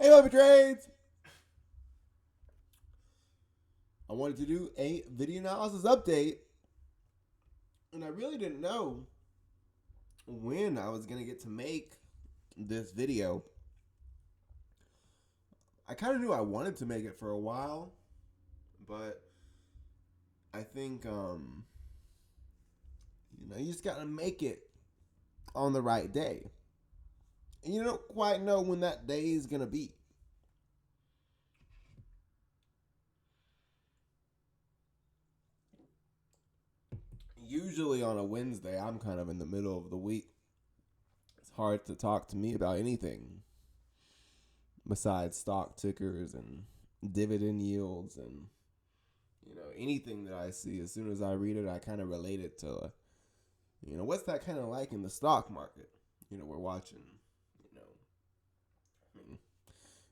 Hey, Love Trades! I wanted to do a video analysis update, and I really didn't know when I was going to get to make this video. I kind of knew I wanted to make it for a while, but I think, you just got to make it on the right day. And you don't quite know when that day is going to be. Usually on a Wednesday, I'm kind of in the middle of the week. It's hard to talk to me about anything besides stock tickers and dividend yields and anything that I see. As soon as I read it, I kind of relate it to what's that kind of like in the stock market. We're watching, I mean,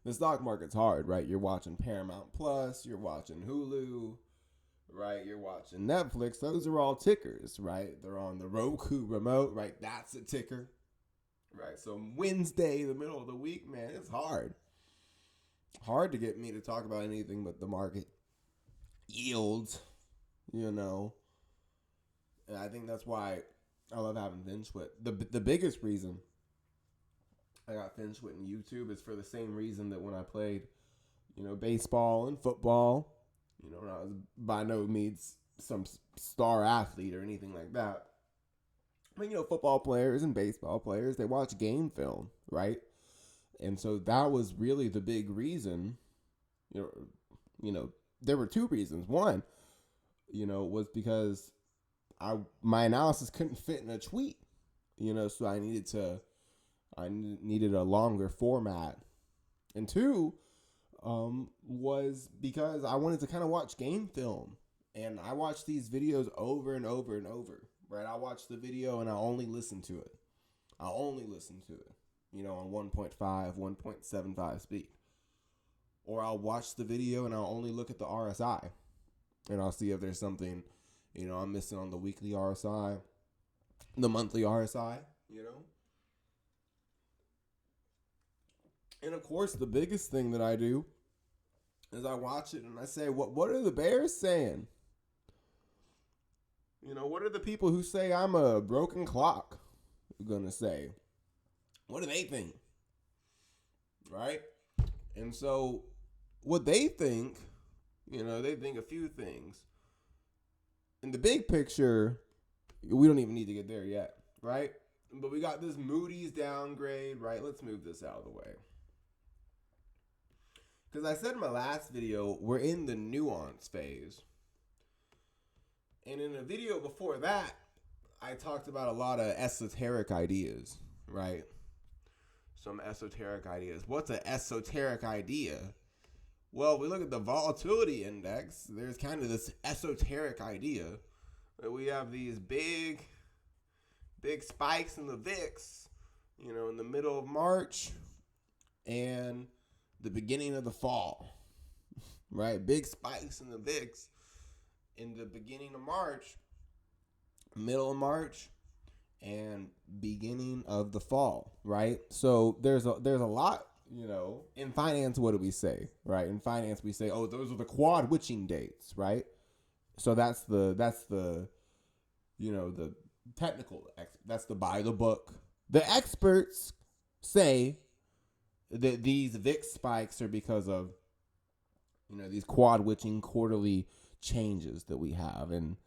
the stock market's hard, right? You're watching Paramount Plus, you're watching Hulu, right? You're watching Netflix. Those are all tickers, right? They're on the Roku remote, right? That's a ticker, right? So Wednesday, the middle of the week, man, it's hard. Hard to get me to talk about anything but the market yields, And I think that's why I love having Finchwit. The biggest reason I got Finchwit in YouTube is for the same reason that when I played, baseball and football, I was by no means some star athlete or anything like that. I mean, football players and baseball players, they watch game film, right? And so that was really the big reason, there were two reasons. One, was because my analysis couldn't fit in a tweet, so I needed a longer format. And two, was because I wanted to kind of watch game film, and I watch these videos over and over and over, right? I watch the video and I only listen to it. On 1.5, 1.75 speed. Or I'll watch the video and I'll only look at the RSI, and I'll see if there's something, I'm missing on the weekly RSI, the monthly RSI, And of course, the biggest thing that I do is I watch it and I say, what are the bears saying? What are the people who say I'm a broken clock going to say? What do they think? Right? And so what they think, they think a few things. In the big picture, we don't even need to get there yet, right? But we got this Moody's downgrade, right? Let's move this out of the way. Because I said in my last video, we're in the nuance phase. And in a video before that, I talked about a lot of esoteric ideas, right? Some esoteric ideas. What's an esoteric idea? Well, we look at the volatility index. There's kind of this esoteric idea that we have these big spikes in the VIX, in the middle of March and the beginning of the fall, right? Big spikes in the VIX in the beginning of March, middle of March, and beginning of the fall, right? So there's a lot, in finance. What do we say, right? In finance, we say, oh, those are the quad witching dates, right? So that's the the technical, that's the by the book. The experts say that these VIX spikes are because of, these quad witching quarterly changes that we have. And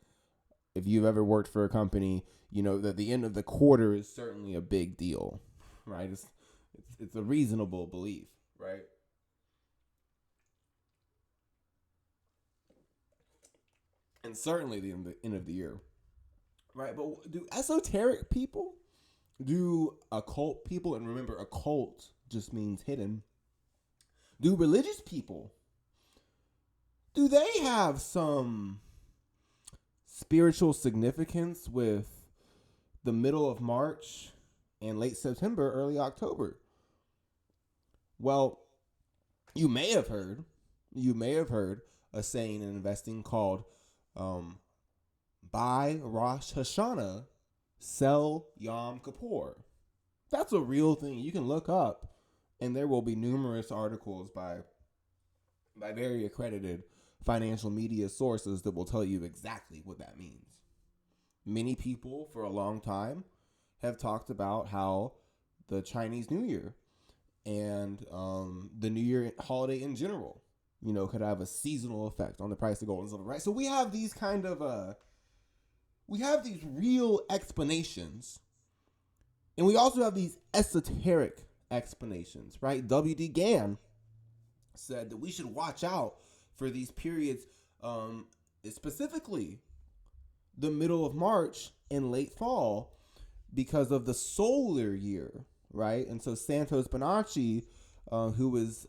if you've ever worked for a company, that the end of the quarter is certainly a big deal, right? It's a reasonable belief, right? And certainly the end of the year, right? But do esoteric people, do occult people, and remember, occult just means hidden, do religious people, do they have some spiritual significance with the middle of March and late September, early October? Well, you may have heard a saying in investing called buy Rosh Hashanah, sell Yom Kippur. That's a real thing. You can look up And there will be numerous articles by very accredited financial media sources that will tell you exactly what that means. Many people for a long time have talked about how the Chinese New Year and the New Year holiday in general, could have a seasonal effect on the price of gold and silver, right? So we have these real explanations, and we also have these esoteric explanations, right? W.D. Gann said that we should watch out for these periods, specifically the middle of March and late fall, because of the solar year, right? And so Santos Bonacci, who was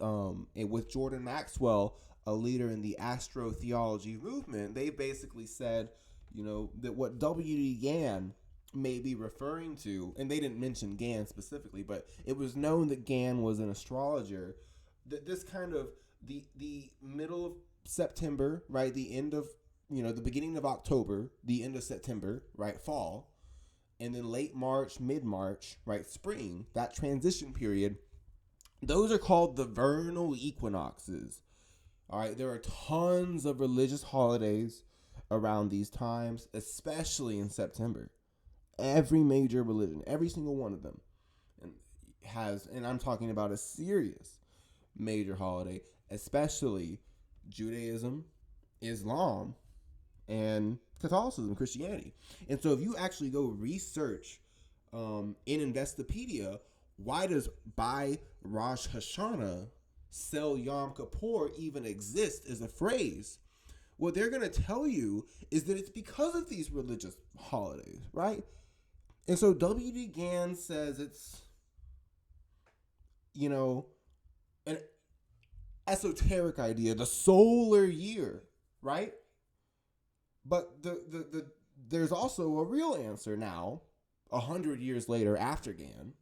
with Jordan Maxwell, a leader in the astrotheology movement, they basically said, that what W.D. Gann may be referring to, and they didn't mention Gann specifically, but it was known that Gann was an astrologer, that this kind of the middle of September, right, the end of, the beginning of October, the end of September, right, fall, and then late March, mid-March, right, spring, that transition period, those are called the vernal equinoxes. All right, there are tons of religious holidays around these times, especially in September. Every major religion, every single one of them, and I'm talking about a serious major holiday, especially Judaism, Islam, and Catholicism, Christianity. And so if you actually go research in Investopedia, why does by Rosh Hashanah Sel Yom Kippur even exist as a phrase? What they're going to tell you is that it's because of these religious holidays, right? And so W.D. Gann says it's, an esoteric idea, the solar year, right? But there's also a real answer now, 100 years later after Gann,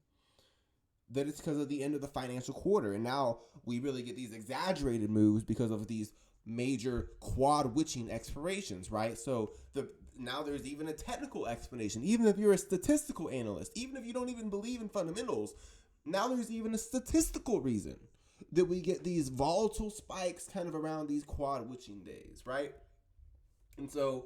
that it's because of the end of the financial quarter. And now we really get these exaggerated moves because of these major quad witching expirations, right? So now there's even a technical explanation. Even if you're a statistical analyst, even if you don't even believe in fundamentals, now there's even a statistical reason that we get these volatile spikes kind of around these quad witching days, right? And so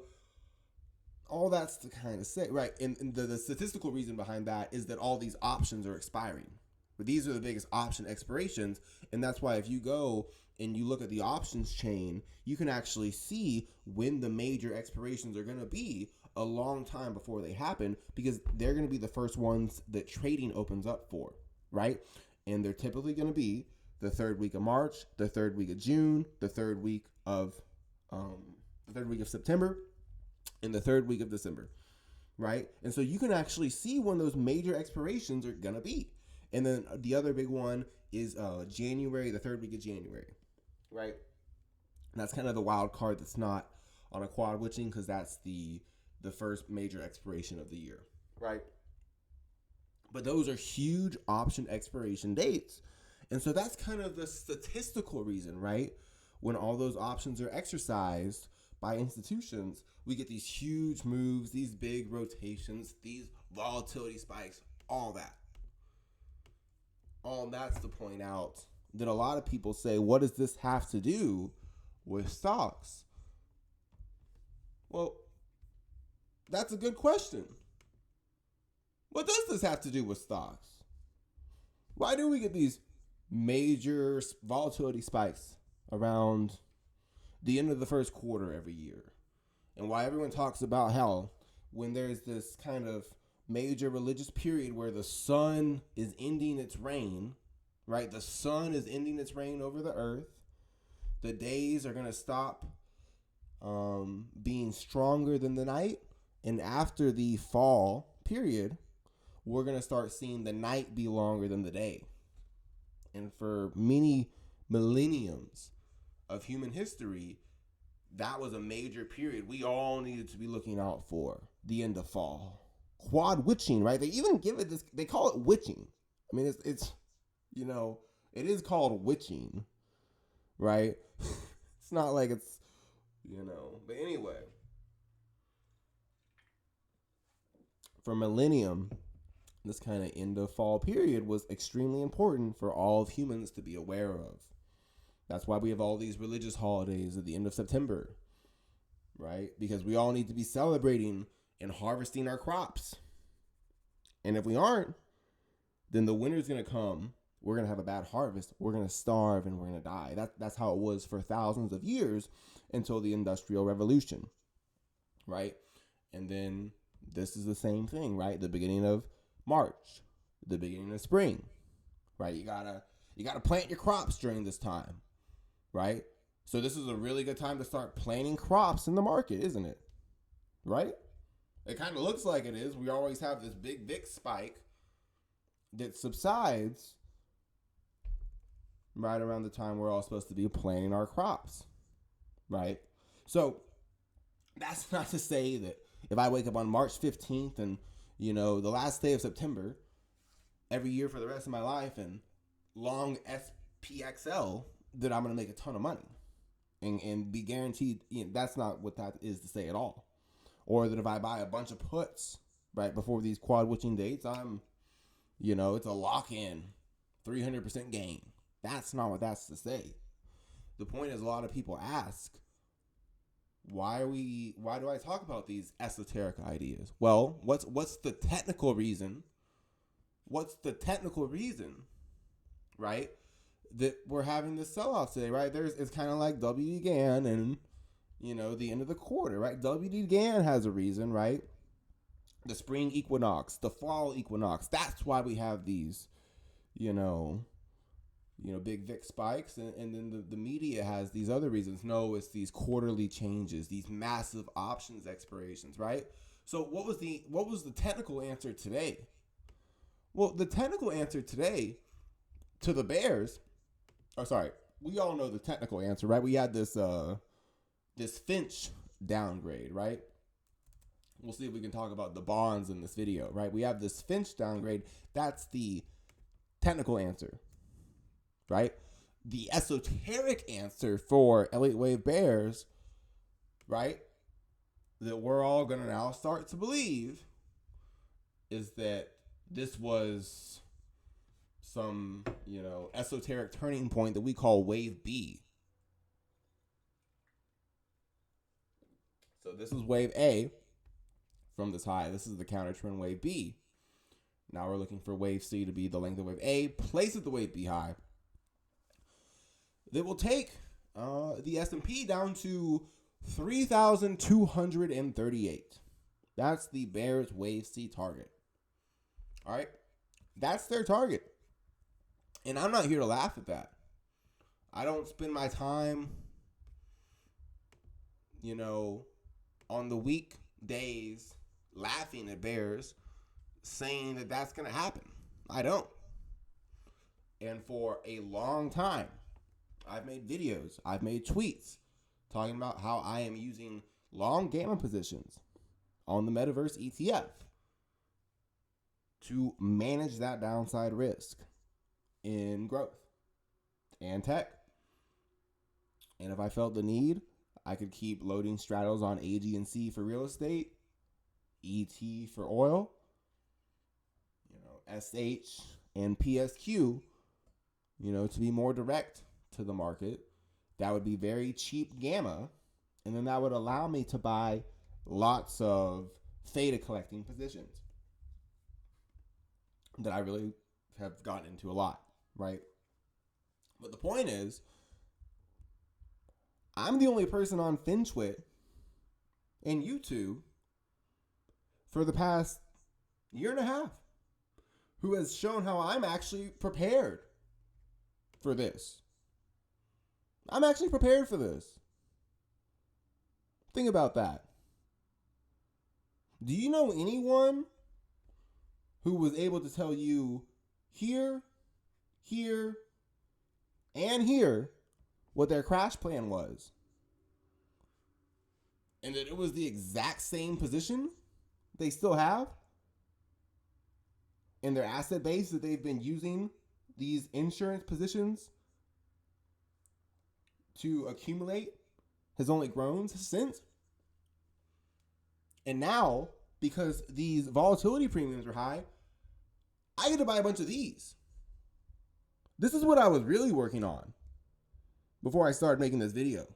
all that's to kind of say, right? And the statistical reason behind that is that all these options are expiring. But these are the biggest option expirations. And that's why if you go and you look at the options chain, you can actually see when the major expirations are going to be a long time before they happen, because they're going to be the first ones that trading opens up for, right? And they're typically going to be the third week of March, the third week of June, the third week of September, and the third week of December, right? And so you can actually see when those major expirations are going to be. And then the other big one is January, the third week of January, right? And that's kind of the wild card that's not on a quad witching, because that's the first major expiration of the year, right? But those are huge option expiration dates. And so that's kind of the statistical reason, right? When all those options are exercised by institutions, we get these huge moves, these big rotations, these volatility spikes, all that. All that's to point out that a lot of people say, what does this have to do with stocks? Well, that's a good question. What does this have to do with stocks? Why do we get these major volatility spikes around the end of the first quarter every year? And why everyone talks about how when there's this kind of major religious period where the sun is ending its reign, right? The sun is ending its reign over the earth. The days are going to stop being stronger than the night. And after the fall period, we're going to start seeing the night be longer than the day. And for many millenniums of human history, that was a major period we all needed to be looking out for, the end of fall. Quad witching, right? They even give it this, they call it witching. I mean, it's it is called witching, right? It's not like it's, but anyway. For millennium, this kind of end of fall period was extremely important for all of humans to be aware of. That's why we have all these religious holidays at the end of September, right? Because we all need to be celebrating and harvesting our crops. And if we aren't, then the winter's going to come. We're going to have a bad harvest. We're going to starve and we're going to die. That's how it was for thousands of years until the Industrial Revolution, right? And then this is the same thing, right? The beginning of March, the beginning of spring, right? You gotta plant your crops during this time, right? So this is a really good time to start planting crops in the market, isn't it? Right? It kind of looks like it is. We always have this big VIX spike that subsides right around the time we're all supposed to be planting our crops, right? So that's not to say that if I wake up on March 15th and, the last day of September every year for the rest of my life and long SPXL, that I'm going to make a ton of money and be guaranteed. That's not what that is to say at all. Or that if I buy a bunch of puts right before these quad witching dates, I'm, it's a lock-in 300% gain. That's not what that's to say. The point is, a lot of people ask, why do I talk about these esoteric ideas? Well, what's the technical reason? What's the technical reason, right, that we're having this sell-off today, right? It's kind of like WD Gann and, the end of the quarter, right? WD Gann has a reason, right? The spring equinox, the fall equinox. That's why we have these, big VIX spikes, and then the media has these other reasons. No, it's these quarterly changes, these massive options expirations, right? So what was the technical answer today? Well, the technical answer today to the bears, we all know the technical answer, right? We had this Fitch downgrade, right? We'll see if we can talk about the bonds in this video, right? We have this Fitch downgrade. That's the technical answer, right? The esoteric answer for elite wave bears, right, that we're all going to now start to believe is that this was some, esoteric turning point that we call wave B. So this is wave A from this high. This is the counter trend wave B. Now we're looking for wave C to be the length of wave A, place at the wave B high. They will take the S&P down to 3,238. That's the bears wave C target. All right? That's their target. And I'm not here to laugh at that. I don't spend my time, on the weak days laughing at bears saying that that's going to happen. I don't. And for a long time, I've made videos, I've made tweets talking about how I am using long gamma positions on the Metaverse ETF to manage that downside risk in growth and tech. And if I felt the need, I could keep loading straddles on AG&C for real estate, ET for oil, SH and PSQ, to be more direct to the market. That would be very cheap gamma. And then that would allow me to buy lots of theta collecting positions that I really have gotten into a lot, right? But the point is, I'm the only person on FinTwit and YouTube for the past year and a half who has shown how I'm actually prepared for this. I'm actually prepared for this. Think about that. Do you know anyone who was able to tell you here, and here what their crash plan was? And that it was the exact same position they still have in their asset base that they've been using these insurance positions to accumulate has only grown since. And now, because these volatility premiums are high, I get to buy a bunch of these. This is what I was really working on before I started making this video.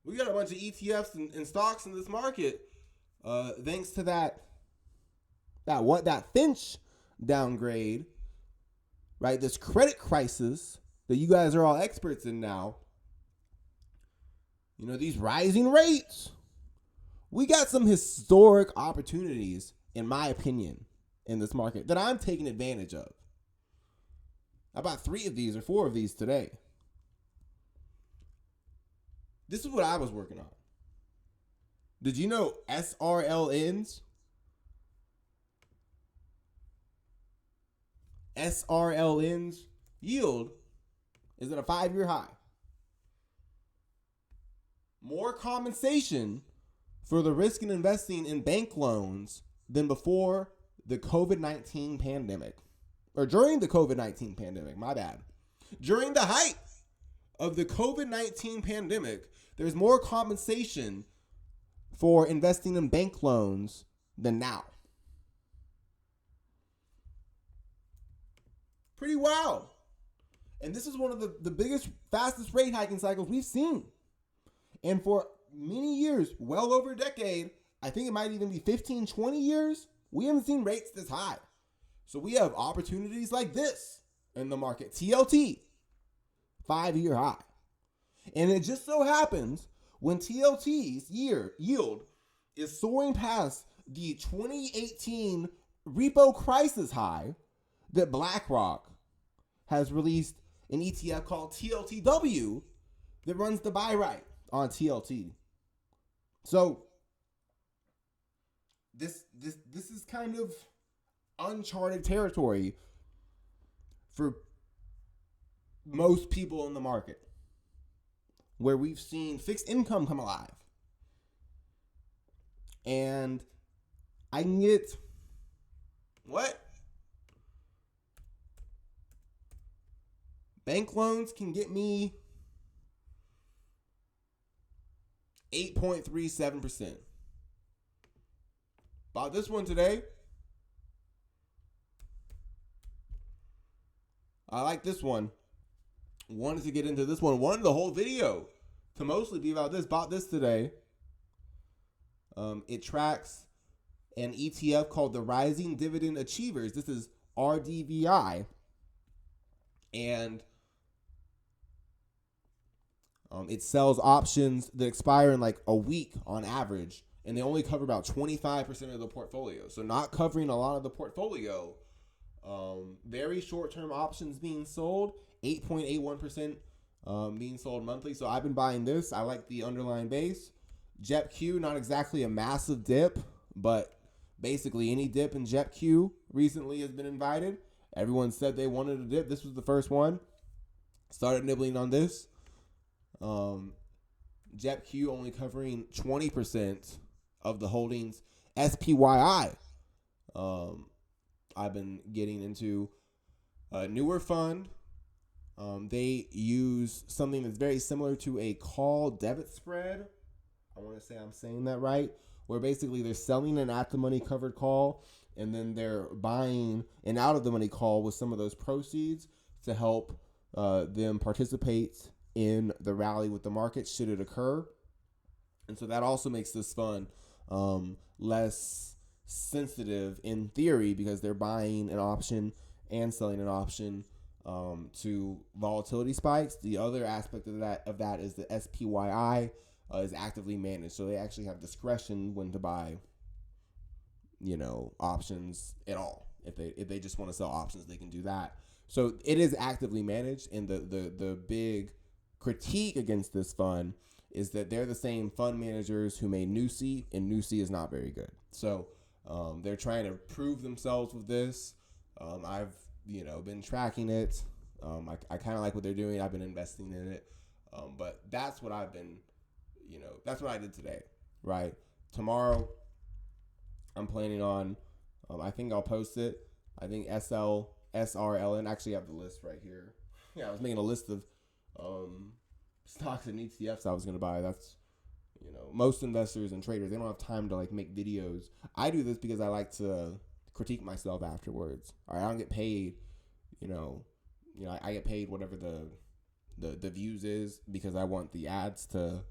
We got a bunch of ETFs and stocks in this market, thanks to that Fitch downgrade, right? This credit crisis that you guys are all experts in now. You know, these rising rates. We got some historic opportunities, in my opinion, in this market that I'm taking advantage of. I bought 3 of these or 4 of these today. This is what I was working on. Did you know SRLN's yield is at a 5-year high? More compensation for the risk in investing in bank loans than before the COVID-19 pandemic. Or during the COVID-19 pandemic, my bad. During the height of the COVID-19 pandemic, there's more compensation for investing in bank loans than now. Pretty wild. And this is one of the biggest, fastest rate hiking cycles we've seen. And for many years, well over a decade, I think it might even be 15, 20 years, we haven't seen rates this high. So we have opportunities like this in the market. TLT, 5-year high. And it just so happens when TLT's yield is soaring past the 2018 repo crisis high, that BlackRock has released an ETF called TLTW that runs the buy right on TLT. So this is kind of uncharted territory for most people in the market, where we've seen fixed income come alive. And I can get what? Bank loans can get me 8.37%. Bought this one today. I like this one. Wanted to get into this one. Wanted the whole video to mostly be about this. Bought this today. It tracks an ETF called the Rising Dividend Achievers. This is RDVI. And it sells options that expire in like a week on average. And they only cover about 25% of the portfolio. So not covering a lot of the portfolio. Very short-term options being sold. 8.81% being sold monthly. So I've been buying this. I like the underlying base. JEPQ, not exactly a massive dip, but basically any dip in JEPQ recently has been invited. Everyone said they wanted a dip. This was the first one. Started nibbling on this. JEPQ only covering 20% of the holdings. SPYI. I've been getting into a newer fund. They use something that's very similar to a call debit spread. I want to say I'm saying that right. Where basically they're selling an at-the-money covered call, and then they're buying an out-of-the-money call with some of those proceeds to help them participate in the rally with the market should it occur. And so that also makes this fund less sensitive in theory, because they're buying an option and selling an option to volatility spikes. The other aspect of that is the SPYI is actively managed, so they actually have discretion when to buy, options at all. If they just want to sell options, they can do that. So it is actively managed, and the big critique against this fund is that they're the same fund managers who made Nusi, and Nusi is not very good. So they're trying to prove themselves with this. I've been tracking it. I kind of like what they're doing. I've been investing in it. But that's what I've been, that's what I did today, right? Tomorrow, I'm planning on, I think I'll post it. I think SRLN, actually I have the list right here. Yeah, I was making a list of stocks and ETFs I was going to buy. That's, most investors and traders, they don't have time to make videos. I do this because I like to critique myself afterwards. All right, I don't get paid, I get paid whatever the views is, because I want the ads to,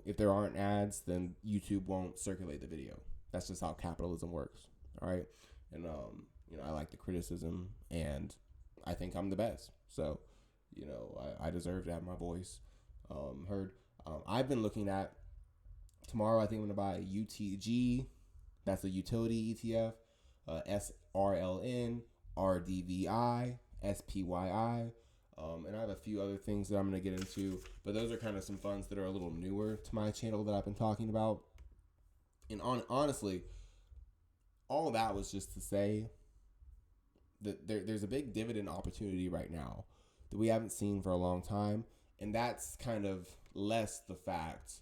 if there aren't ads, then YouTube won't circulate the video. That's just how capitalism works. All right. And, I like the criticism, and I think I'm the best. So, I deserve to have my voice heard. I've been looking at, tomorrow I think I'm going to buy UTG. That's a utility ETF. SRLN, RDVI, SPYI. And I have a few other things that I'm going to get into. But those are kind of some funds that are a little newer to my channel that I've been talking about. And honestly, all that was just to say that there's a big dividend opportunity right now that we haven't seen for a long time. And that's kind of less the fact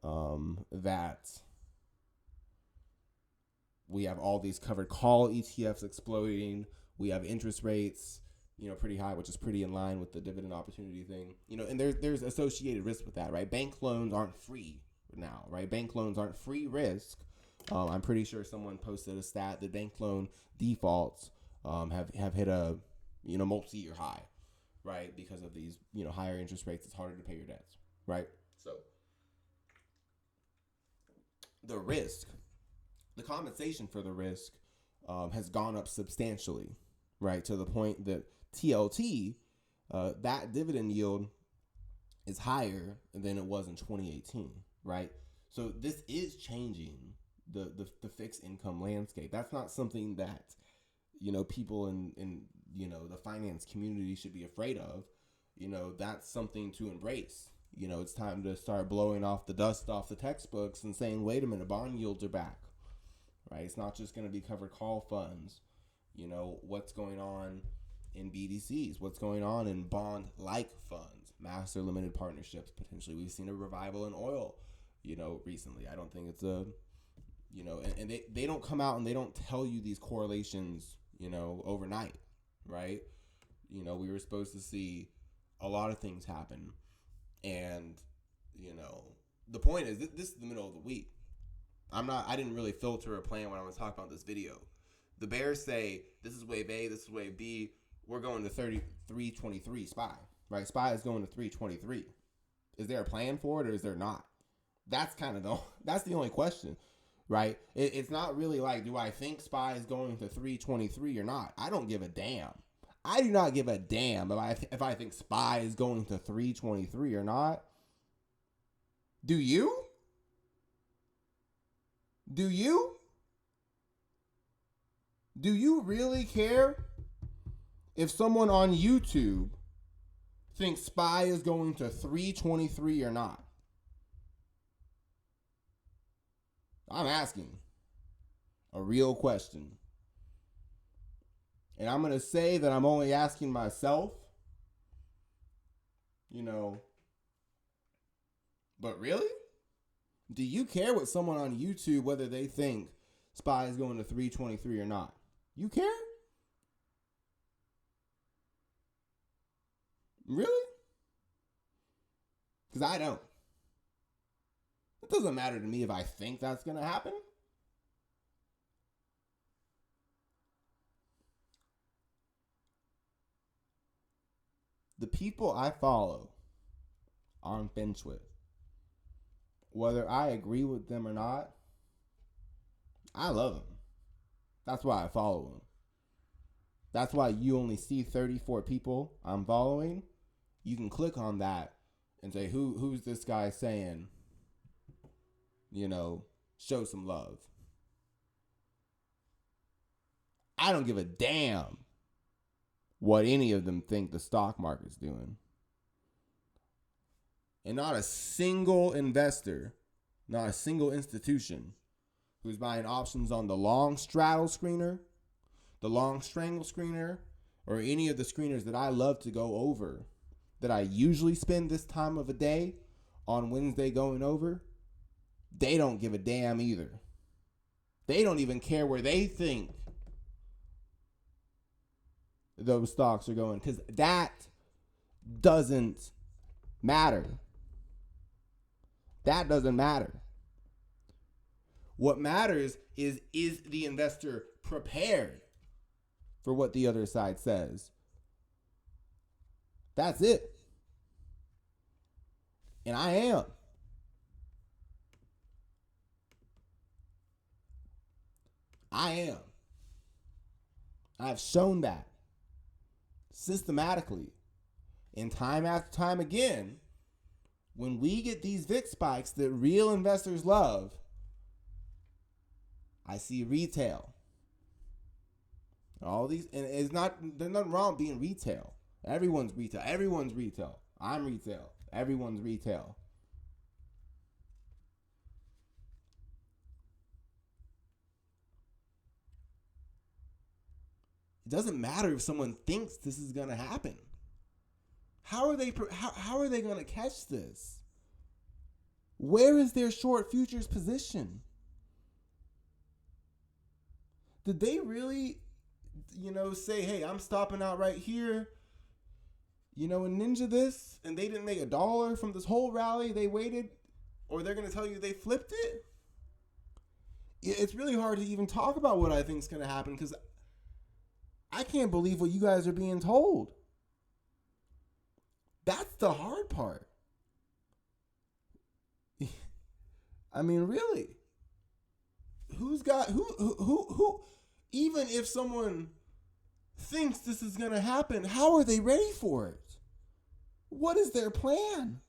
that we have all these covered call ETFs exploding. We have interest rates, pretty high, which is pretty in line with the dividend opportunity thing. And there's associated risk with that, right? Bank loans aren't free now, right? Bank loans aren't free risk. I'm pretty sure someone posted a stat that bank loan defaults have hit a multi-year high, right? Because of these higher interest rates, it's harder to pay your debts, right? So the risk, the compensation for the risk has gone up substantially, right? To the point that TLT, that dividend yield is higher than it was in 2018, right? So this is changing the fixed income landscape. That's not something that, people in the finance community should be afraid of. That's something to embrace. It's time to start blowing off the dust off the textbooks and saying, wait a minute, bond yields are back, right? It's not just going to be covered call funds. What's going on in BDCs? What's going on in bond-like funds, master limited partnerships? Potentially, we've seen a revival in oil, recently. I don't think it's and they don't come out and they don't tell you these correlations, overnight, right? We were supposed to see a lot of things happen. And, the point is, this is the middle of the week. I didn't really filter a plan when I was talking about this video. The bears say, this is wave A, this is wave B. We're going to 33.23 SPY, right? SPY is going to 323. Is there a plan for it or is there not? That's that's the only question, right? It's not really like, do I think SPY is going to 323 or not? I don't give a damn. I do not give a damn if I think SPY is going to 323 or not. Do you? Do you? Do you really care if someone on YouTube thinks SPY is going to 323 or not? I'm asking a real question. And I'm going to say that I'm only asking myself, but really? Do you care what someone on YouTube, whether they think SPY is going to 323 or not? You care? Really? Because I don't. It doesn't matter to me if I think that's going to happen. The people I follow on Finchwith, whether I agree with them or not, I love them. That's why I follow them. That's why you only see 34 people I'm following. You can click on that and say, who's this guy saying, show some love. I don't give a damn what any of them think the stock market's doing. And not a single investor, not a single institution who's buying options on the long straddle screener, the long strangle screener, or any of the screeners that I love to go over, that I usually spend this time of a day on Wednesday going over, they don't give a damn either. They don't even care where they think those stocks are going, because that doesn't matter. That doesn't matter. What matters is the investor prepared for what the other side says? That's it. And I am. I've shown that systematically. And time after time again, when we get these VIX spikes that real investors love, I see retail. All these, and there's nothing wrong being retail. Everyone's retail. Everyone's retail. I'm retail. Everyone's retail. It doesn't matter if someone thinks this is going to happen. How are they going to catch this? Where is their short futures position? Did they really, say, hey, I'm stopping out right here, and ninja this, and they didn't make $1 from this whole rally? They waited, or they're going to tell you they flipped it? It's really hard to even talk about what I think is going to happen because I can't believe what you guys are being told. That's the hard part. I mean, really. Who even if someone thinks this is going to happen, how are they ready for it? What is their plan?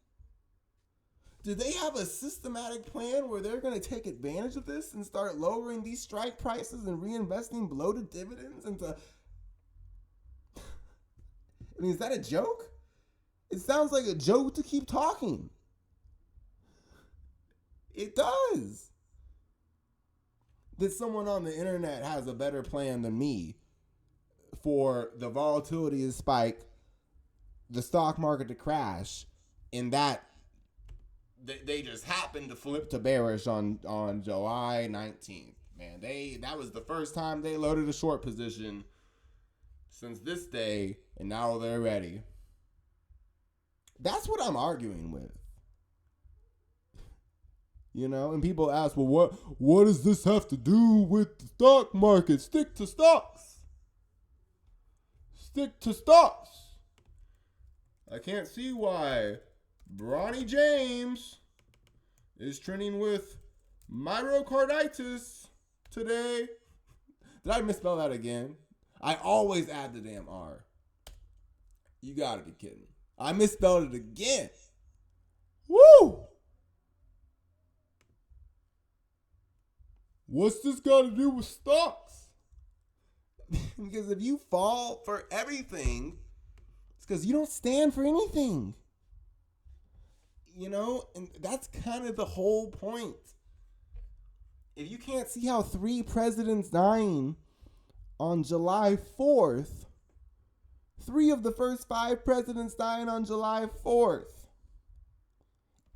Do they have a systematic plan where they're going to take advantage of this and start lowering these strike prices and reinvesting bloated dividends into... I mean, is that a joke? It sounds like a joke to keep talking. It does. That someone on the internet has a better plan than me for the volatility to spike, the stock market to crash, and that they just happened to flip to bearish on July 19th. Man, that was the first time they loaded a short position since this day, and now they're ready. That's what I'm arguing with. And people ask, well, what does this have to do with the stock market? Stick to stocks. Stick to stocks. I can't see why Bronny James is trending with myocarditis today. Did I misspell that again? I always add the damn R. You gotta be kidding. I misspelled it again. Woo! What's this got to do with stocks? Because if you fall for everything, it's because you don't stand for anything. And that's kind of the whole point. If you can't see how 3 presidents dying on July 4th, 3 of the first 5 presidents dying on July 4th,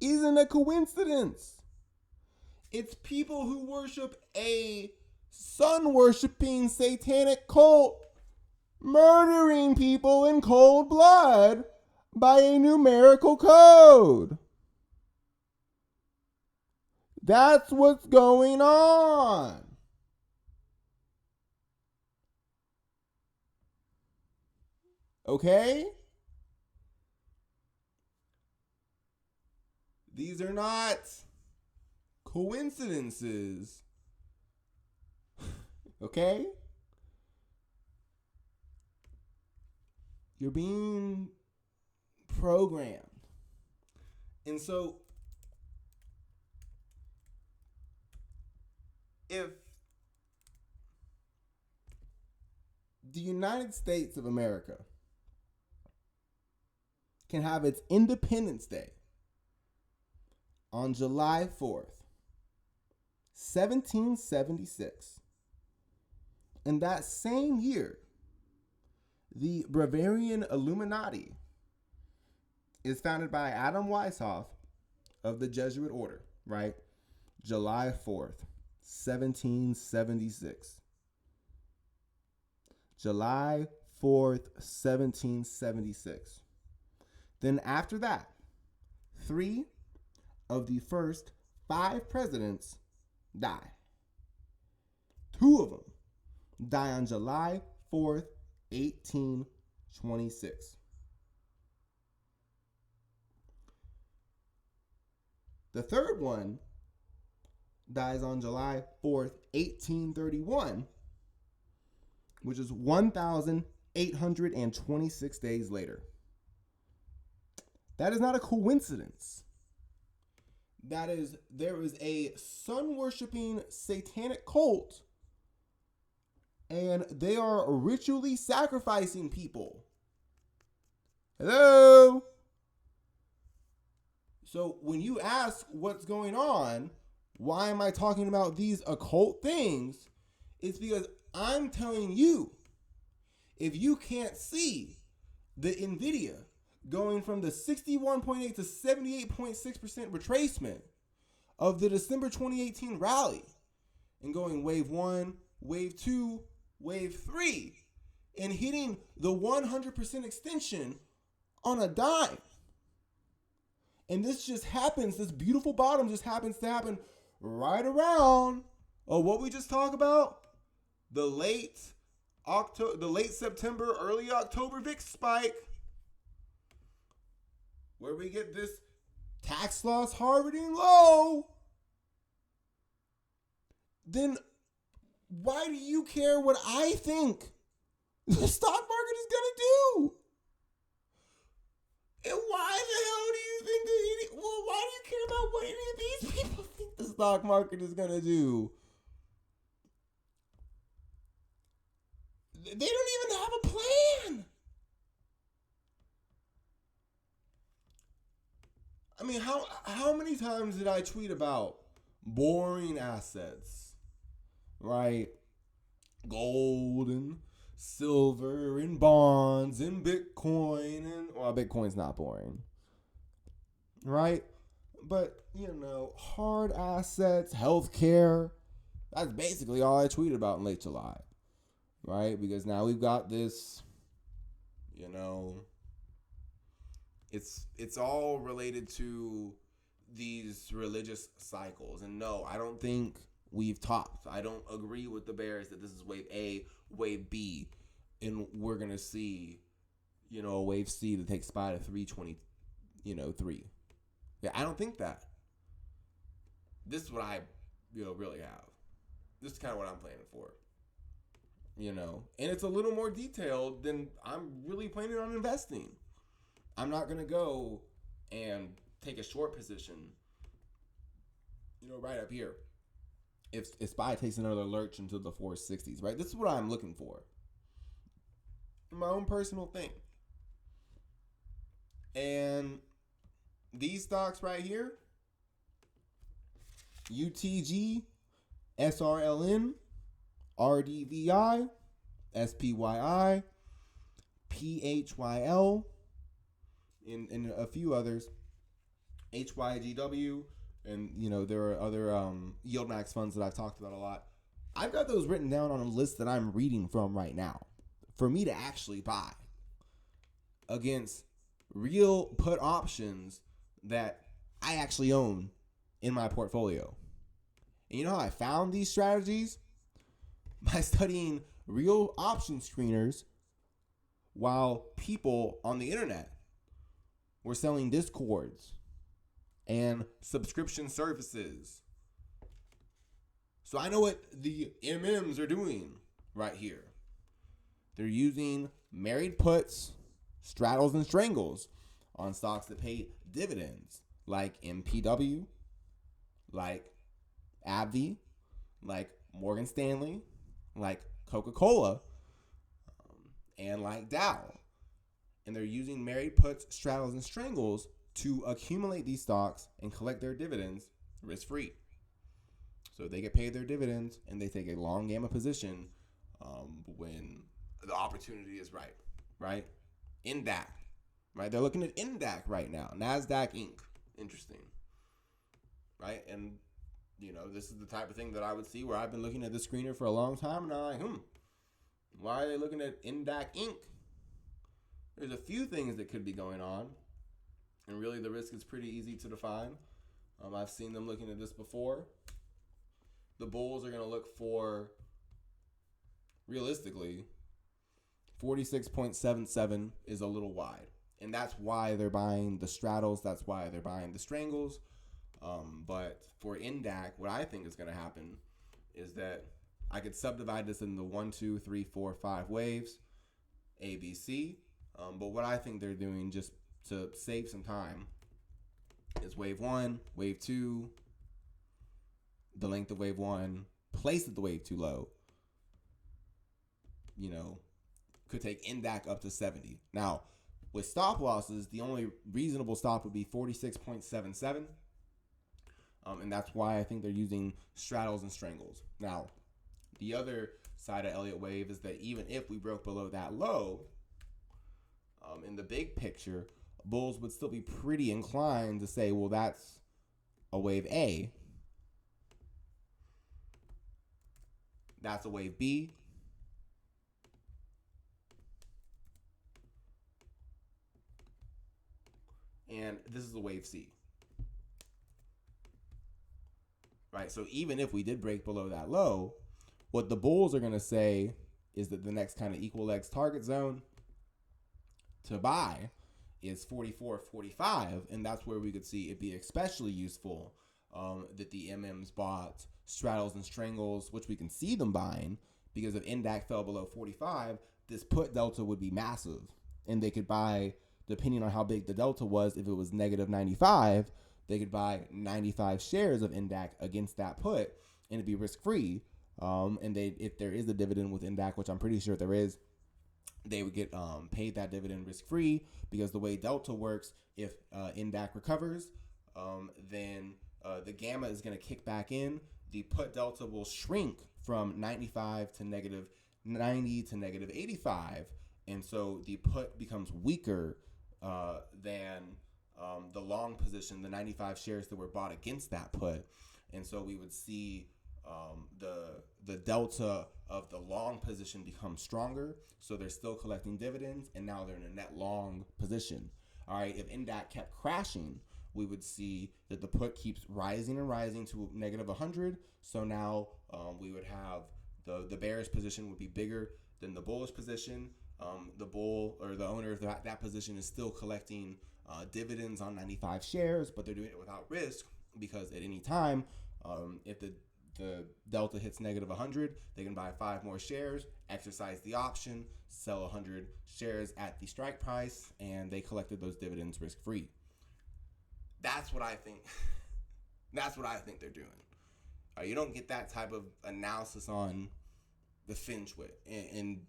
isn't a coincidence. It's people who worship a sun-worshiping satanic cult murdering people in cold blood by a numerical code. That's what's going on. Okay? These are not coincidences. Okay? You're being programmed. And so, if the United States of America can have its Independence Day on July 4th, 1776, and that same year, the Bavarian Illuminati is founded by Adam Weishaupt of the Jesuit order, right? July 4th, 1776. July 4th, 1776. Then after that, 3 of the first 5 presidents die. Two of them die on July 4th, 1826. The third one dies on July 4th, 1831, which is 1,826 days later. That is not a coincidence. There is a sun-worshipping satanic cult, and they are ritually sacrificing people. Hello? So when you ask what's going on, why am I talking about these occult things? It's because I'm telling you, if you can't see the Nvidia going from the 61.8 to 78.6% retracement of the December 2018 rally and going wave 1, wave 2, wave 3 and hitting the 100% extension on a dime. And this just happens, this beautiful bottom just happens to happen right around what we just talked about, the late September, early October VIX spike, where we get this tax loss harvesting low. Then why do you care what I think the stock market is going to do? And why the hell do you think why do you care about what any of these people think the stock market is going to do? They don't even have a plan. I mean, how many times did I tweet about boring assets, right? Gold and silver and bonds and Bitcoin, and well, Bitcoin's not boring, right? But hard assets, healthcare, that's basically all I tweeted about in late July, right? Because now we've got this, it's all related to these religious cycles. And no, I don't think we've topped. I don't agree with the bears that this is wave A, wave B, and we're going to see, a wave C that takes SPY to 323. Yeah, I don't think that. This is what I, really have. This is kind of what I'm planning for. And it's a little more detailed than I'm really planning on investing. I'm not going to go and take a short position, right up here. If SPY takes another lurch into the 460s, right? This is what I'm looking for. My own personal thing. And these stocks right here, UTG, SRLN, RDVI, SPYI, PHYL, and a few others, HYGW, and there are other yield max funds that I've talked about a lot. I've got those written down on a list that I'm reading from right now for me to actually buy against real put options that I actually own in my portfolio. And you know how I found these strategies? By studying real option screeners while people on the internet were selling Discords and subscription services. So I know what the MMs are doing right here. They're using married puts, straddles, and strangles on stocks that pay dividends like MPW, like AbbVie, like Morgan Stanley, like Coca-Cola, and like Dow. And they're using married puts, straddles, and strangles to accumulate these stocks and collect their dividends risk-free. So they get paid their dividends and they take a long game of position when the opportunity is right? NDAC, right? They're looking at NDAC right now. NASDAQ Inc. Interesting, right? And, this is the type of thing that I would see where I've been looking at this screener for a long time and I'm like, why are they looking at NDAC Inc.? There's a few things that could be going on, and really the risk is pretty easy to define. I've seen them looking at this before. The bulls are going to look for realistically, 46.77 is a little wide. And that's why they're buying the straddles. That's why they're buying the strangles. But for NDAC, what I think is going to happen is that I could subdivide this into 1, 2, 3, 4, 5 waves, A, B, C. But what I think they're doing, just to save some time, is wave 1, wave 2, the length of wave 1, place at the wave too low, could take NDAC up to 70. Now, with stop losses, the only reasonable stop would be 46.77. And that's why I think they're using straddles and strangles. Now, the other side of Elliott wave is that even if we broke below that low, in the big picture, bulls would still be pretty inclined to say, well, that's a wave A. That's a wave B. And this is a wave C. Right? So even if we did break below that low, what the bulls are going to say is that the next kind of equal legs target zone to buy is 44.45, and that's where we could see it be especially useful that the MMs bought straddles and strangles, which we can see them buying, because if NDAC fell below 45, this put delta would be massive, and they could buy, depending on how big the delta was, if it was negative 95, they could buy 95 shares of NDAC against that put, and it'd be risk-free. And if there is a dividend with NDAC, which I'm pretty sure there is, they would get paid that dividend risk-free, because the way delta works, if NDAC recovers, then the gamma is going to kick back in. The put delta will shrink from 95 to negative 90 to negative 85, and so the put becomes weaker than the long position, the 95 shares that were bought against that put. And so we would see the delta of the long position become stronger. So they're still collecting dividends, and now they're in a net long position. All right, if NDAC kept crashing, we would see that the put keeps rising and rising to negative 100. So now we would have the bearish position would be bigger than the bullish position. The bull or the owner of that position is still collecting dividends on 95 shares, but they're doing it without risk, because at any time, if the delta hits negative 100, they can buy 5 more shares, exercise the option, sell 100 shares at the strike price, and they collected those dividends risk-free. That's what I think. That's what I think they're doing. You don't get that type of analysis on the FinCwit, and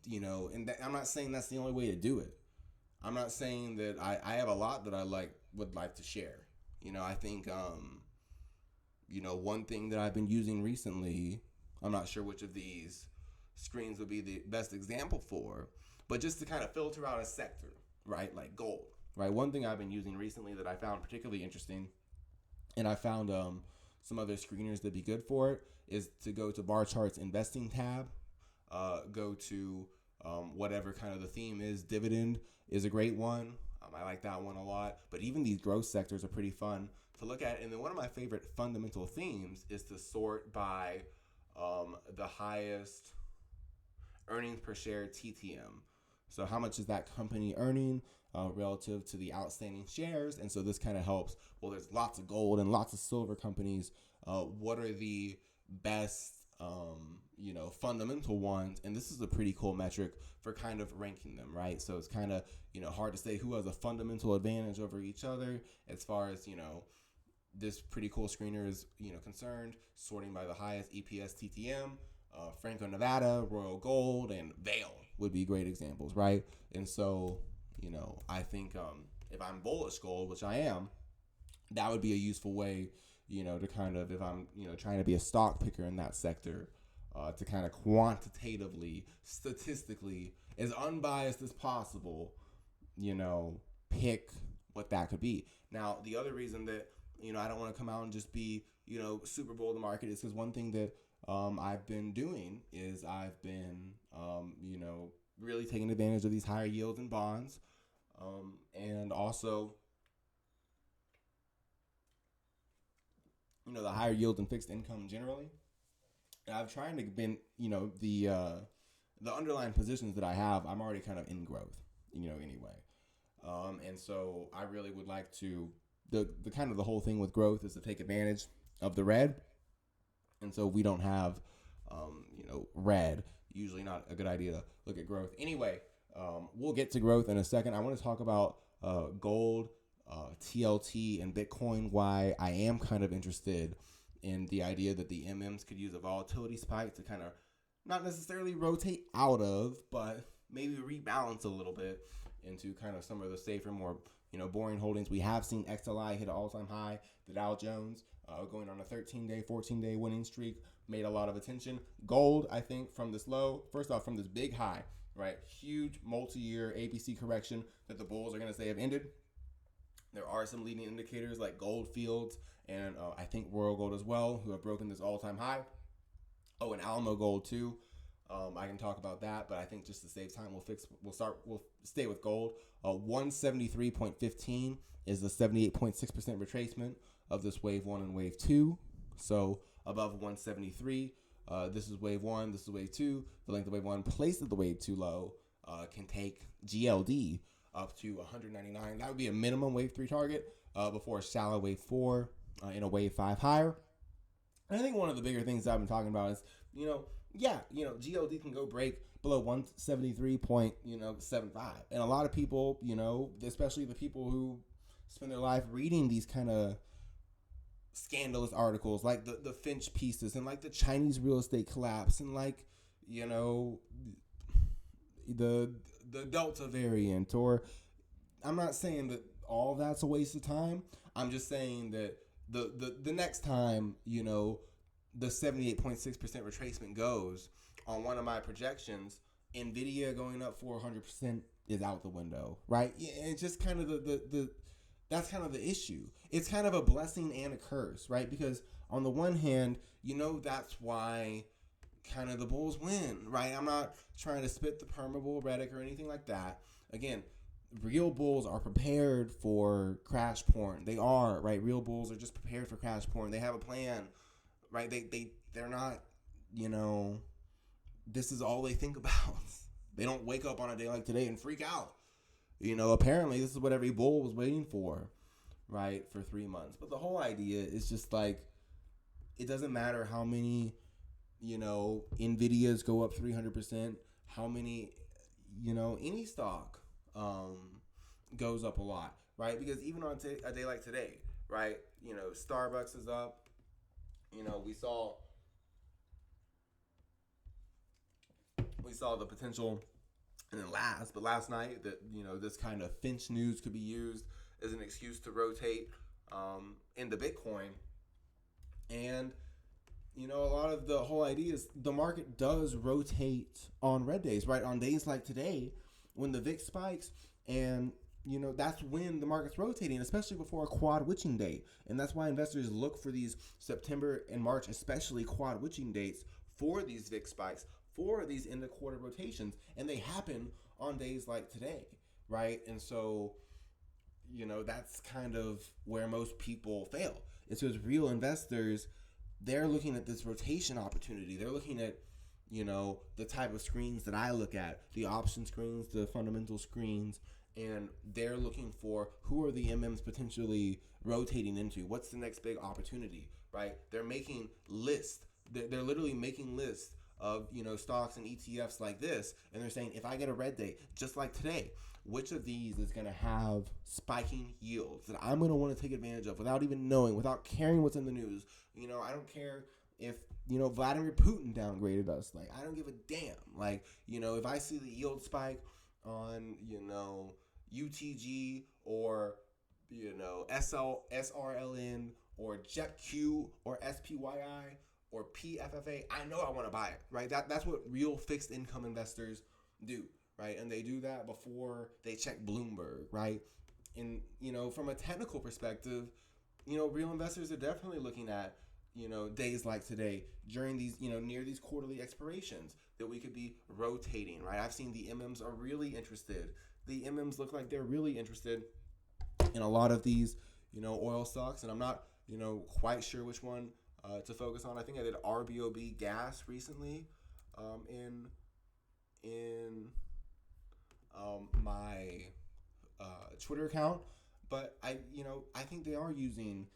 I'm not saying that's the only way to do it. I'm not saying that I have a lot that I would like to share. I think one thing that I've been using recently, I'm not sure which of these screens would be the best example for, but just to kind of filter out a sector, right? Like gold, right? One thing I've been using recently that I found particularly interesting, and I found some other screeners that'd be good for it, is to go to bar charts investing tab, go to whatever kind of the theme is. Dividend is a great one. I like that one a lot, but even these growth sectors are pretty fun to look at. And then one of my favorite fundamental themes is to sort by the highest earnings per share TTM. So how much is that company earning relative to the outstanding shares? And so this kind of helps. Well, there's lots of gold and lots of silver companies. What are the best fundamental ones? And this is a pretty cool metric for kind of ranking them, right? So it's kind of, hard to say who has a fundamental advantage over each other as far as, this pretty cool screener is, concerned, sorting by the highest EPS TTM. Franco-Nevada, Royal Gold, and Vail would be great examples, right? And so, I think if I'm bullish gold, which I am, that would be a useful way, to kind of, if I'm, trying to be a stock picker in that sector, to kind of quantitatively, statistically, as unbiased as possible, pick what that could be. Now, the other reason that, I don't want to come out and just be, super bull the market is because one thing that I've been doing is I've been, really taking advantage of these higher yields in bonds, and also, the higher yields in fixed income generally. And I've tried to been, the underlying positions that I have, I'm already kind of in growth, anyway. And so I really would like to, the kind of the whole thing with growth is to take advantage of the red. And so we don't have, red. Usually not a good idea to look at growth. Anyway, we'll get to growth in a second. I want to talk about gold, TLT, and Bitcoin, why I am kind of interested in the idea that the MMs could use a volatility spike to kind of not necessarily rotate out of, but maybe rebalance a little bit into kind of some of the safer, more boring holdings. We have seen XLI hit an all-time high. The Dow Jones going on a 13-day, 14-day winning streak made a lot of attention. Gold, I think, from this low, first off, from this big high, right? Huge multi-year ABC correction that the bulls are going to say have ended. There are some leading indicators like Gold Fields and I think Royal Gold as well, who have broken this all-time high. Oh, and Alamo Gold too. I can talk about that, but I think just to save time, we'll stay with gold. 173.15 is the 78.6% retracement of this wave 1 and wave 2. So above 173, this is wave 1, this is wave 2. The length of wave 1 placed at the wave 2 low can take GLD up to 199. That would be a minimum wave 3 target before a shallow wave 4 in a wave 5 higher. And I think one of the bigger things I've been talking about is, GLD can go break below 173.75. And a lot of people, especially the people who spend their life reading these kind of scandalous articles like the Finch pieces and like the Chinese real estate collapse and like, the Delta variant, or I'm not saying that all that's a waste of time. I'm just saying that the next time, the 78.6% retracement goes on one of my projections, Nvidia going up 400% is out the window, right? It's just kind of that's kind of the issue. It's kind of a blessing and a curse, right? Because on the one hand, that's why kind of the bulls win, right? I'm not trying to spit the permabull rhetoric or anything like that. Again, real bulls are prepared for crash porn. They are, right? Real bulls are just prepared for crash porn. They have a plan, right? They're not, this is all they think about. They don't wake up on a day like today and freak out. Apparently this is what every bull was waiting for, right? For 3 months. But the whole idea is just like, it doesn't matter how many, Nvidias go up 300%, how many, any stock goes up a lot, right? Because even on a day like today, right? Starbucks is up. We saw the potential and then last night that, this kind of Finch news could be used as an excuse to rotate into Bitcoin. And, a lot of the whole idea is the market does rotate on red days, right? On days like today, when the VIX spikes and, that's when the market's rotating, especially before a quad witching date. And that's why investors look for these September and March, especially quad witching dates for these VIX spikes, for these end of quarter rotations. And they happen on days like today, right? And so, that's kind of where most people fail. It's because real investors, they're looking at this rotation opportunity. They're looking at, the type of screens that I look at, the option screens, the fundamental screens, and they're looking for who are the MMs potentially rotating into. What's the next big opportunity, right? They're making lists. They're literally making lists of, stocks and ETFs like this. And they're saying, if I get a red day, just like today, which of these is going to have spiking yields that I'm going to want to take advantage of without even knowing, without caring what's in the news? I don't care if, Vladimir Putin downgraded us. Like, I don't give a damn. Like, if I see the yield spike on, UTG or, SRLN or JEPQ or SPYI or PFFA, I know I want to buy it, right? That's what real fixed income investors do, right? And they do that before they check Bloomberg, right? And, from a technical perspective, real investors are definitely looking at, days like today during these, near these quarterly expirations that we could be rotating, right? I've seen the MMs are really interested. The MMs look like they're really interested in a lot of these, oil stocks. And I'm not, quite sure which one to focus on. I think I did RBOB gas recently in my Twitter account, but I think they are using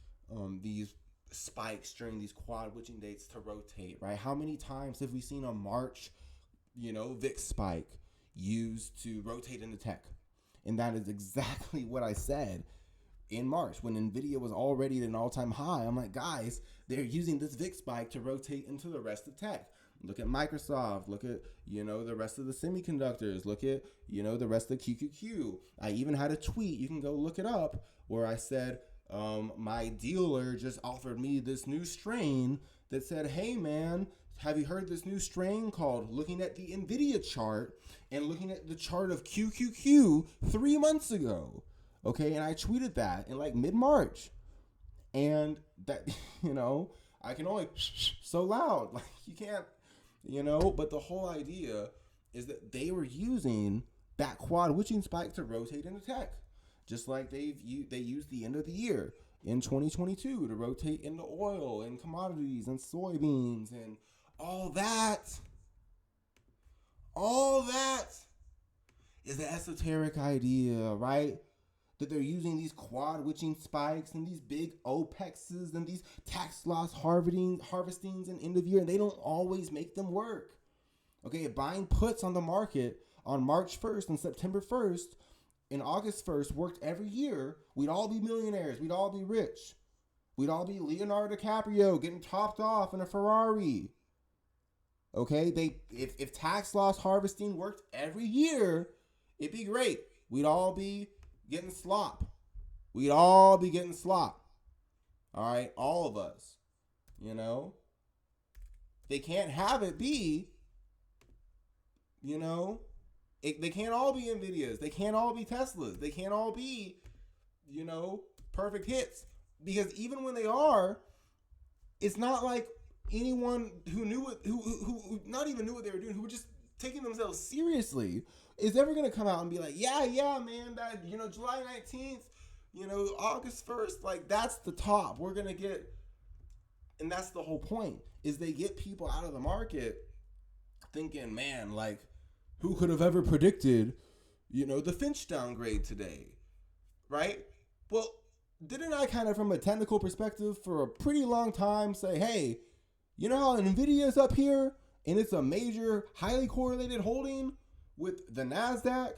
these spikes during these quad witching dates to rotate, right? How many times have we seen a March, VIX spike used to rotate into tech? And that is exactly what I said in March when Nvidia was already at an all-time high. I'm like, guys, they're using this VIX spike to rotate into the rest of tech. Look at Microsoft. Look at, the rest of the semiconductors. Look at, the rest of QQQ. I even had a tweet, you can go look it up, where I said, my dealer just offered me this new strain that said, hey, man, have you heard this new strain called looking at the Nvidia chart and looking at the chart of QQQ 3 months ago? Okay, and I tweeted that in like mid-March. And that, I can only so loud. Like, you can't, but the whole idea is that they were using that quad witching spike to rotate into tech. Just like they used the end of the year in 2022 to rotate into oil and commodities and soybeans and all that. All that is the esoteric idea, right? That they're using these quad witching spikes and these big OPEXs and these tax loss harvestings and end of year, and they don't always make them work. Okay, buying puts on the market on March 1st and September 1st and August 1st worked every year, we'd all be millionaires. We'd all be rich. We'd all be Leonardo DiCaprio getting topped off in a Ferrari. Okay, if tax loss harvesting worked every year, it'd be great. We'd all be getting slop. We'd all be getting slop. All right, all of us. They can't have it be, they can't all be Nvidias. They can't all be Teslas. They can't all be, perfect hits. Because even when they are, it's not like anyone who knew what, who not even knew what they were doing, who were just taking themselves seriously, is ever going to come out and be like, yeah, man, that, July 19th, August 1st, like, that's the top. We're going to get, and that's the whole point, is they get people out of the market thinking, man, like, who could have ever predicted, the Fitch downgrade today, right? Well, didn't I kind of, from a technical perspective, for a pretty long time say, hey, you know how Nvidia is up here and it's a major, highly correlated holding with the NASDAQ,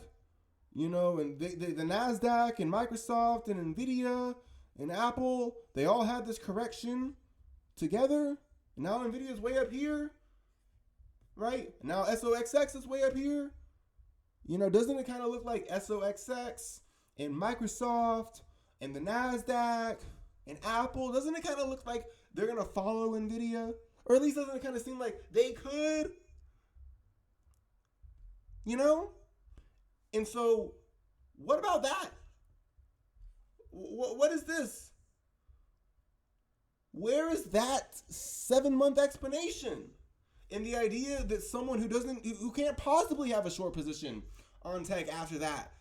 and the NASDAQ and Microsoft and Nvidia and Apple, they all had this correction together. And now Nvidia is way up here, right? Now SOXX is way up here. Doesn't it kind of look like SOXX and Microsoft and the NASDAQ and Apple? Doesn't it kind of look like they're going to follow Nvidia? Or at least doesn't it kind of seem like they could? And so, what about that? What is this? Where is that 7-month explanation? And the idea that someone who can't possibly have a short position on tech after that,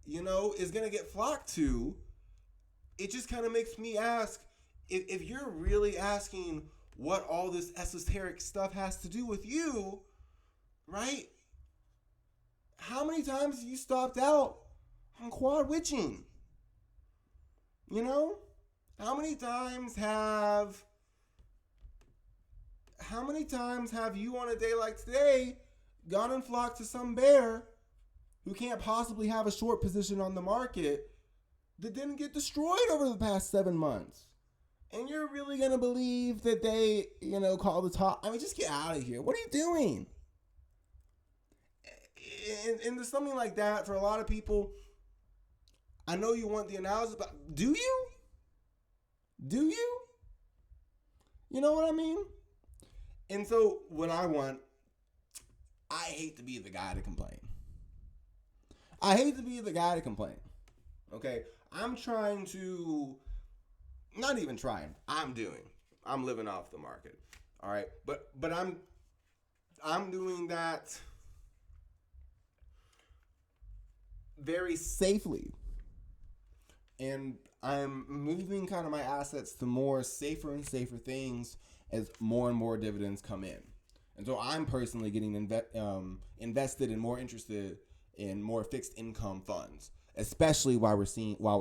is going to get flocked to, it just kind of makes me ask, if you're really asking what all this esoteric stuff has to do with you, right? How many times have you stopped out on quad witching? How many times have you on a day like today gone and flocked to some bear who can't possibly have a short position on the market that didn't get destroyed over the past 7 months? And you're really going to believe that they, call the top? I mean, just get out of here. What are you doing? And there's something like that for a lot of people. I know you want the analysis, but do you? Do you? You know what I mean? And so what I hate to be the guy to complain. Okay? I'm trying to, not even trying, I'm living off the market. All right? But I'm doing that very safely. And I'm moving kind of my assets to more safer and safer things as more and more dividends come in. And so I'm personally getting invested and more interested in more fixed income funds, especially while we're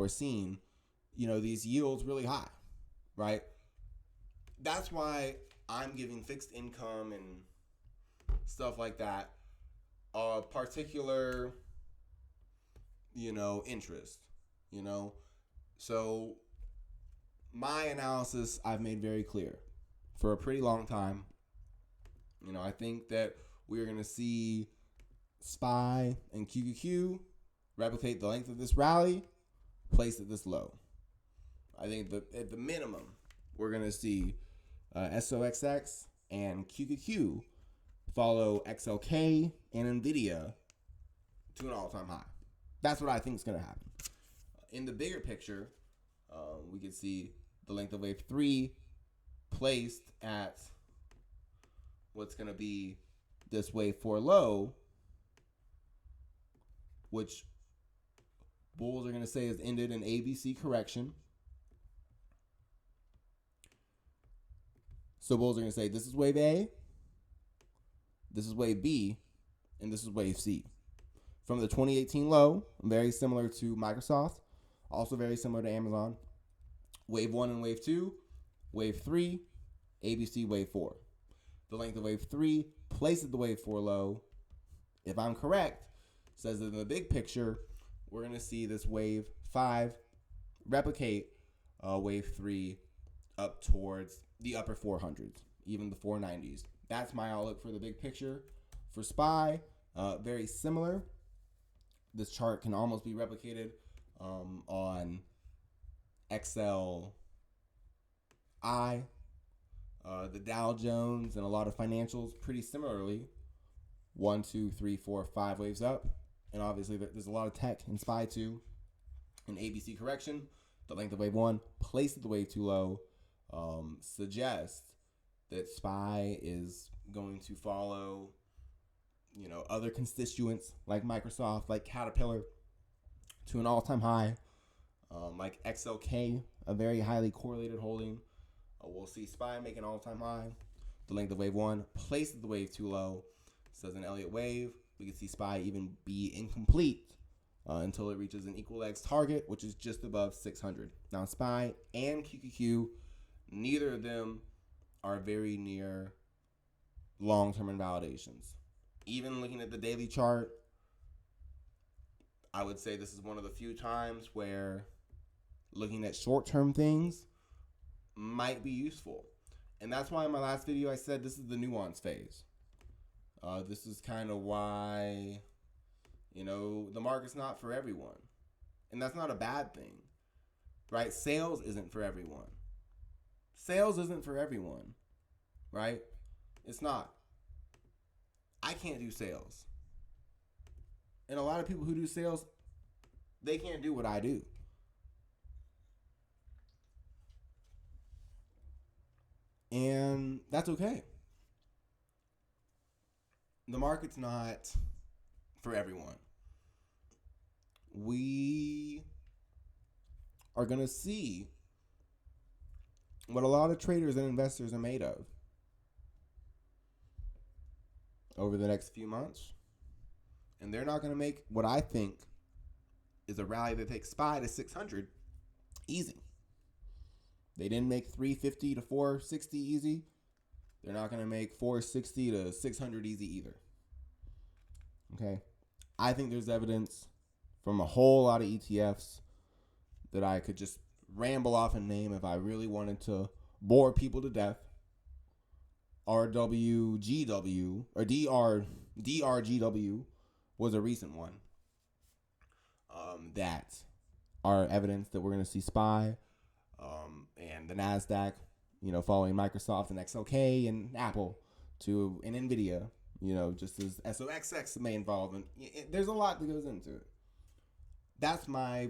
seeing, these yields really high, right? That's why I'm giving fixed income and stuff like that a particular, interest, So my analysis I've made very clear for a pretty long time. I think that we're going to see SPY and QQQ replicate the length of this rally, place at this low. I think that at the minimum, we're going to see SOXX and QQQ follow XLK and Nvidia to an all-time high. That's what I think is going to happen. In the bigger picture, we can see the length of wave 3 placed at what's going to be this wave 4 low, which bulls are going to say has ended an ABC correction. So bulls are going to say this is wave A, this is wave B, and this is wave C. From the 2018 low, very similar to Microsoft, also very similar to Amazon. Wave 1 and wave 2, wave 3, ABC wave 4. The length of wave 3 places the wave 4 low. If I'm correct, says that in the big picture, we're going to see this wave 5 replicate wave 3 up towards the upper 400s, even the 490s. That's my outlook for the big picture. For SPY, very similar. This chart can almost be replicated on XLI, the Dow Jones, and a lot of financials pretty similarly. 1, 2, 3, 4, 5 waves up. And obviously there's a lot of tech in SPY too. An ABC correction, the length of wave 1, place at the wave 2 low, suggests that SPY is going to follow, other constituents like Microsoft, like Caterpillar, to an all-time high, like XLK, a very highly correlated holding. We'll see SPY make an all-time high. The length of wave 1, place at the wave 2 low, says an Elliott wave. We can see SPY even be incomplete until it reaches an equal legs target, which is just above 600. Now, SPY and QQQ, neither of them are very near long-term invalidations. Even looking at the daily chart, I would say this is one of the few times where looking at short-term things might be useful. And that's why in my last video I said this is the nuance phase. This is kind of why, the market's not for everyone. And that's not a bad thing, right? Sales isn't for everyone. Sales isn't for everyone, right? It's not. I can't do sales. And a lot of people who do sales, they can't do what I do. And that's okay. The market's not for everyone. We are going to see what a lot of traders and investors are made of over the next few months. And they're not going to make what I think is a rally that takes SPY to 600 easy. They didn't make 350 to 460 easy. They're not going to make 460 to 600 easy either. Okay? I think there's evidence from a whole lot of ETFs that I could just ramble off and name if I really wanted to bore people to death. RWGW or DRGW was a recent one that are evidence that we're going to see SPY and the NASDAQ, following Microsoft and XLK and Apple to an Nvidia, just as SOXX may involve. And there's a lot that goes into it. That's my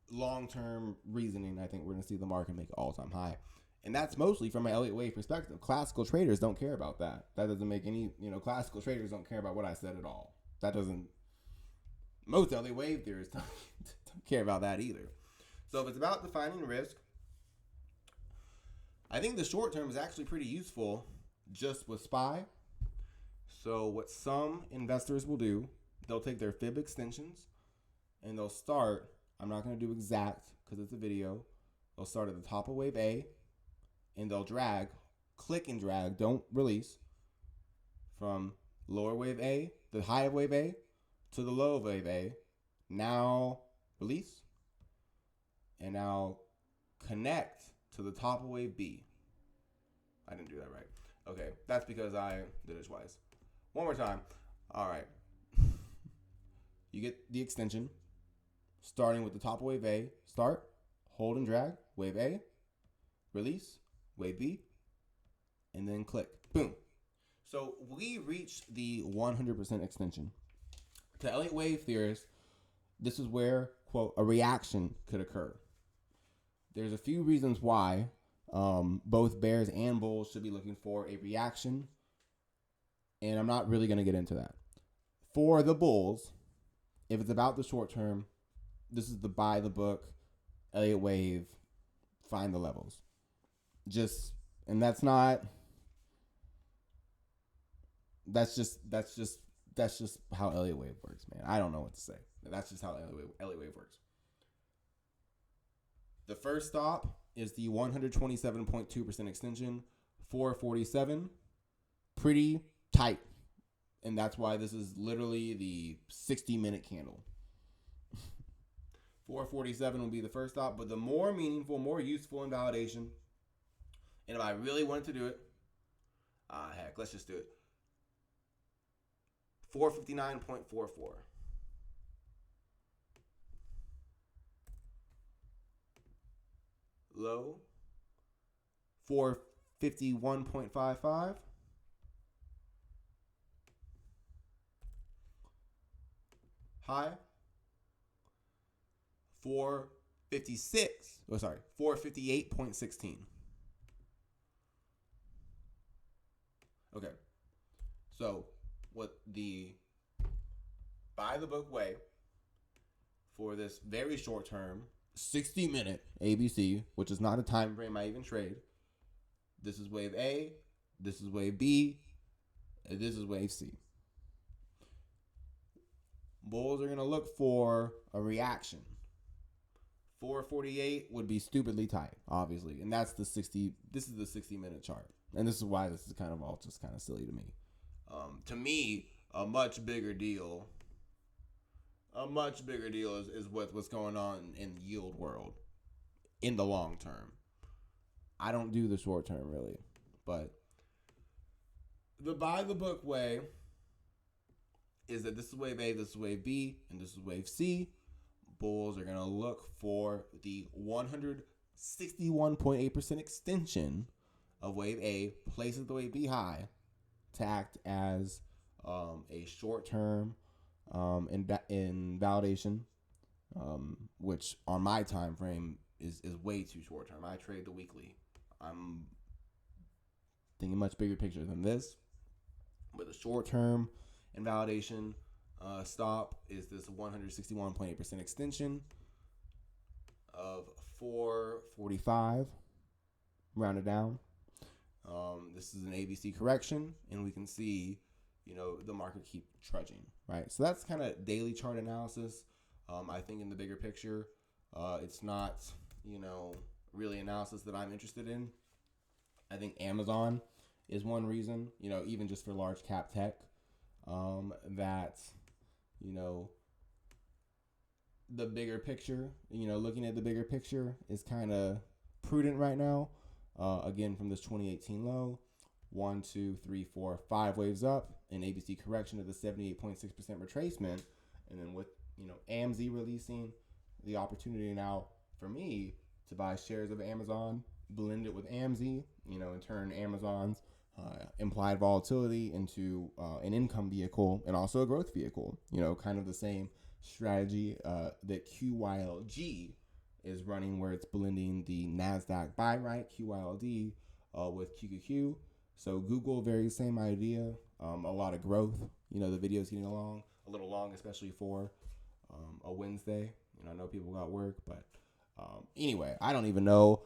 long-term reasoning. I think we're going to see the market make an all-time high. And that's mostly from an Elliott Wave perspective. Classical traders don't care about that. That doesn't make any, classical traders don't care about what I said at all. Most Elliott Wave theorists don't care about that either. So if it's about defining risk, I think the short term is actually pretty useful just with SPY. So what some investors will do, they'll take their fib extensions and they'll start, I'm not going to do exact because it's a video. They'll start at the top of wave A and they'll drag, click and drag, don't release, from lower wave A, the high of wave A, to the low of wave A. Now release. And now connect to the top of wave B. I didn't do that right. Okay, that's because I did it twice. One more time. All right. You get the extension starting with the top of wave A. Start, hold and drag, wave A, release, wave B, and then click. Boom. So we reached the 100% extension. To Elliott wave theorists, this is where, quote, a reaction could occur. There's a few reasons why both bears and bulls should be looking for a reaction, and I'm not really going to get into that. For the bulls, if it's about the short term, this is the buy the book, Elliott wave, find the levels. And that's just how Elliott wave works, man. I don't know what to say. That's just how Elliott wave works. The first stop is the 127.2% extension, 447. Pretty tight. And that's why this is literally the 60-minute candle. 447 will be the first stop, but the more meaningful, more useful in validation, and if I really wanted to do it, heck, let's just do it. 459.44. Low, 451.55. High, 458.16. Okay. So what the buy the book way for this very short term 60-minute ABC, which is not a time frame I even trade. This is wave A, this is wave B, and this is wave C. Bulls are going to look for a reaction. 448 would be stupidly tight, obviously. And that's this is the 60-minute chart. And this is why this is kind of all just kind of silly to me. To me, a much bigger deal is what's going on in the yield world in the long term. I don't do the short term really. But the buy the book way is that this is wave A, this is wave B, and this is wave C. Bulls are going to look for the 161.8% extension of wave A, places the wave B high to act as a short-term in validation, which on my time frame is way too short-term. I trade the weekly. I'm thinking much bigger picture than this. But the short-term invalidation stop is this 161.8% extension of 445, rounded down. This is an ABC correction, and we can see, the market keep trudging, right? So that's kind of daily chart analysis. I think in the bigger picture, it's not, really analysis that I'm interested in. I think Amazon is one reason, even just for large cap tech, that, the bigger picture, looking at the bigger picture is kind of prudent right now. Again, from this 2018 low, 1, 2, 3, 4, 5 waves up, an ABC correction to the 78.6% retracement. And then with, AMZ releasing, the opportunity now for me to buy shares of Amazon, blend it with AMZ, and turn Amazon's implied volatility into an income vehicle and also a growth vehicle. Kind of the same strategy that QYLG is running, where it's blending the NASDAQ buy right, QYLD, with QQQ. So Google, very same idea, a lot of growth. The video's getting a little long, especially for a Wednesday. I know people got work, but anyway, I don't even know.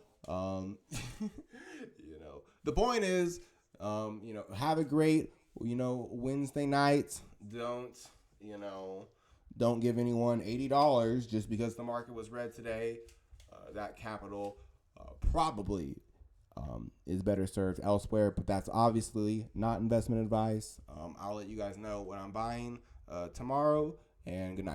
The point is, have a great Wednesday nights, don't give anyone $80 just because the market was red today. That capital probably is better served elsewhere, but that's obviously not investment advice. I'll let you guys know what I'm buying tomorrow, and good night.